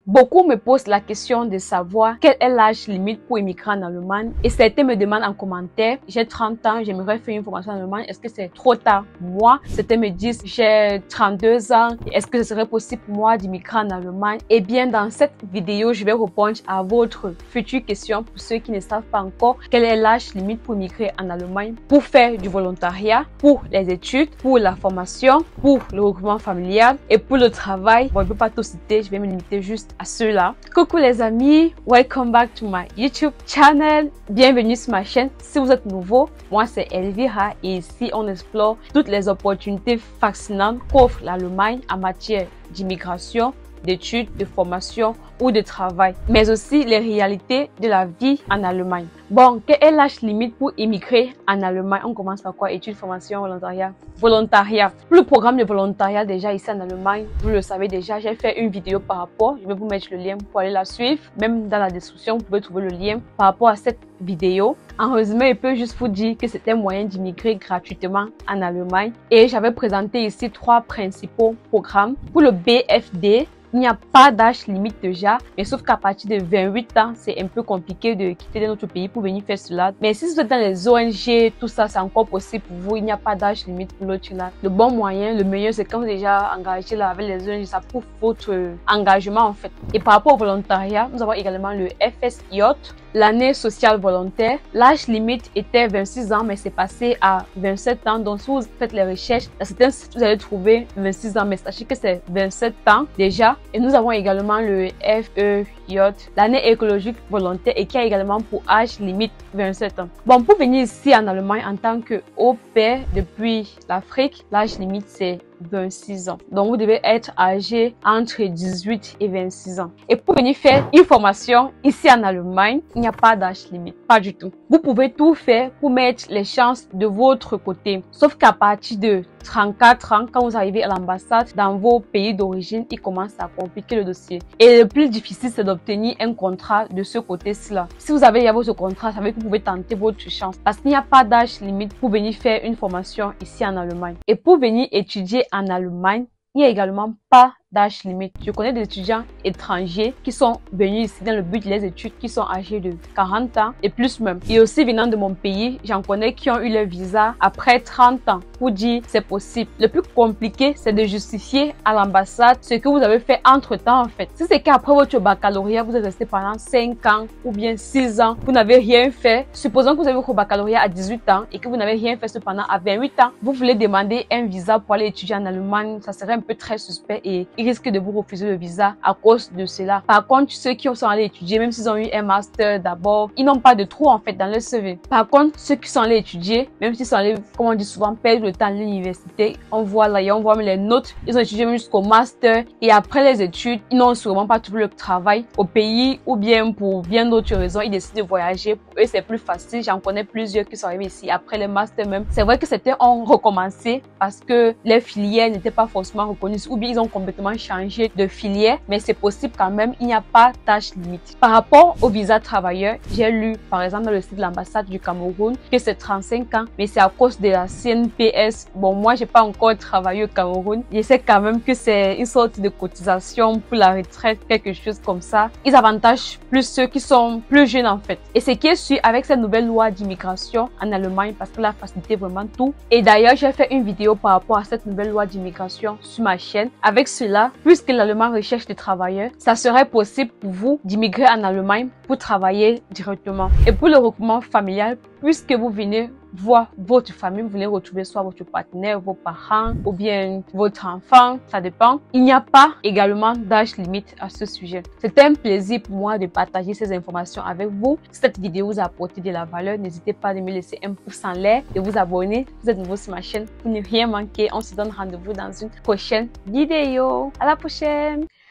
Beaucoup me posent la question de savoir quel est l'âge limite pour immigrer en Allemagne et certains me demandent en commentaire, j'ai 30 ans, j'aimerais faire une formation en Allemagne, est-ce que c'est trop tard pour moi? Certains me disent, j'ai 32 ans, est-ce que ce serait possible pour moi d'immigrer en Allemagne? Eh bien, dans cette vidéo, je vais répondre à votre future question pour ceux qui ne savent pas encore quel est l'âge limite pour immigrer en Allemagne, pour faire du volontariat, pour les études, pour la formation, pour le regroupement familial et pour le travail. Bon, je ne peux pas tout citer, je vais me limiter juste à ceux-là. Coucou les amis, welcome back to my YouTube channel. Bienvenue sur ma chaîne. Si vous êtes nouveau, moi c'est Elvira et ici on explore toutes les opportunités fascinantes qu'offre l'Allemagne en matière d'immigration, d'études, de formation ou de travail, mais aussi les réalités de la vie en Allemagne. Bon, quel est l'âge limite pour immigrer en Allemagne? On commence par quoi? Études, formation, volontariat. Volontariat. Pour le programme de volontariat déjà ici en Allemagne, vous le savez déjà, j'ai fait une vidéo par rapport. Je vais vous mettre le lien pour aller la suivre. Même dans la description, vous pouvez trouver le lien par rapport à cette vidéo. En résumé, je peux juste vous dire que c'était un moyen d'immigrer gratuitement en Allemagne. Et j'avais présenté ici 3 principaux programmes. Pour le BFD, il n'y a pas d'âge limite déjà, mais sauf qu'à partir de 28 ans, c'est un peu compliqué de quitter notre pays pour venir faire cela. Mais si vous êtes dans les ONG, tout ça, c'est encore possible pour vous. Il n'y a pas d'âge limite pour l'autre là. Le bon moyen, le meilleur, c'est quand vous êtes déjà engagé là avec les ONG, ça prouve votre engagement en fait. Et par rapport au volontariat, nous avons également le FSJ, l'année sociale volontaire. L'âge limite était 26 ans, mais c'est passé à 27 ans. Donc si vous faites les recherches, dans certains sites, vous allez trouver 26 ans, mais sachez que c'est 27 ans déjà. Et nous avons également le FEJ, l'année écologique volontaire, et qui a également pour âge limite 27 ans. Bon, pour venir ici en Allemagne en tant que au pair depuis l'Afrique, l'âge limite c'est 26 ans. Donc, vous devez être âgé entre 18 et 26 ans. Et pour venir faire une formation ici en Allemagne, il n'y a pas d'âge limite. Pas du tout. Vous pouvez tout faire pour mettre les chances de votre côté. Sauf qu'à partir de 34 ans, quand vous arrivez à l'ambassade dans vos pays d'origine, il commence à compliquer le dossier. Et le plus difficile, c'est d'obtenir un contrat de ce côté-là. Si vous avez déjà votre contrat, ça veut dire que vous pouvez tenter votre chance. Parce qu'il n'y a pas d'âge limite pour venir faire une formation ici en Allemagne. Et pour venir étudier en Allemagne, il n'y a également pas d'âge limite. Je connais des étudiants étrangers qui sont venus ici dans le but de les études, qui sont âgés de 40 ans et plus même. Et aussi venant de mon pays, j'en connais qui ont eu leur visa après 30 ans pour dire c'est possible. Le plus compliqué, c'est de justifier à l'ambassade ce que vous avez fait entre temps en fait. Si c'est qu'après votre baccalauréat, vous êtes resté pendant 5 ans ou bien 6 ans, vous n'avez rien fait. Supposons que vous avez votre baccalauréat à 18 ans et que vous n'avez rien fait cependant à 28 ans, vous voulez demander un visa pour aller étudier en Allemagne, ça serait un peu très suspect et ils risquent de vous refuser le visa à cause de cela. Par contre, ceux qui sont allés étudier, même s'ils ont eu un master d'abord, ils n'ont pas de trou en fait dans leur CV. Par contre, ceux qui sont allés étudier, même s'ils sont allés, comme on dit souvent, perdre le temps à l'université, on voit là, on voit les notes, ils ont étudié même jusqu'au master et après les études, ils n'ont sûrement pas trouvé le travail au pays ou bien pour bien d'autres raisons, ils décident de voyager. Pour eux, c'est plus facile. J'en connais plusieurs qui sont arrivés ici après les masters même. C'est vrai que certains ont recommencé parce que les filières n'étaient pas forcément reconnues ou bien ils ont complètement changé de filière, mais c'est possible quand même, il n'y a pas d'âge limite. Par rapport au visa travailleur, j'ai lu par exemple dans le site de l'ambassade du Cameroun que c'est 35 ans, mais c'est à cause de la CNPS. Bon, moi j'ai pas encore travaillé au Cameroun, je sais quand même que c'est une sorte de cotisation pour la retraite, quelque chose comme ça. Ils avantagent plus ceux qui sont plus jeunes en fait. Et ce qui est sûr avec cette nouvelle loi d'immigration en Allemagne, parce que la facilité vraiment tout. Et d'ailleurs, j'ai fait une vidéo par rapport à cette nouvelle loi d'immigration sur ma chaîne. Avec cela, puisque l'Allemagne recherche des travailleurs, ça serait possible pour vous d'immigrer en Allemagne pour travailler directement. Et pour le regroupement familial, puisque vous venez voir votre famille, vous venez retrouver soit votre partenaire, vos parents ou bien votre enfant, ça dépend. Il n'y a pas également d'âge limite à ce sujet. C'était un plaisir pour moi de partager ces informations avec vous. Si cette vidéo vous a apporté de la valeur, n'hésitez pas à me laisser un pouce en l'air, de vous abonner si vous êtes nouveau sur ma chaîne pour ne rien manquer. On se donne rendez-vous dans une prochaine vidéo. À la prochaine!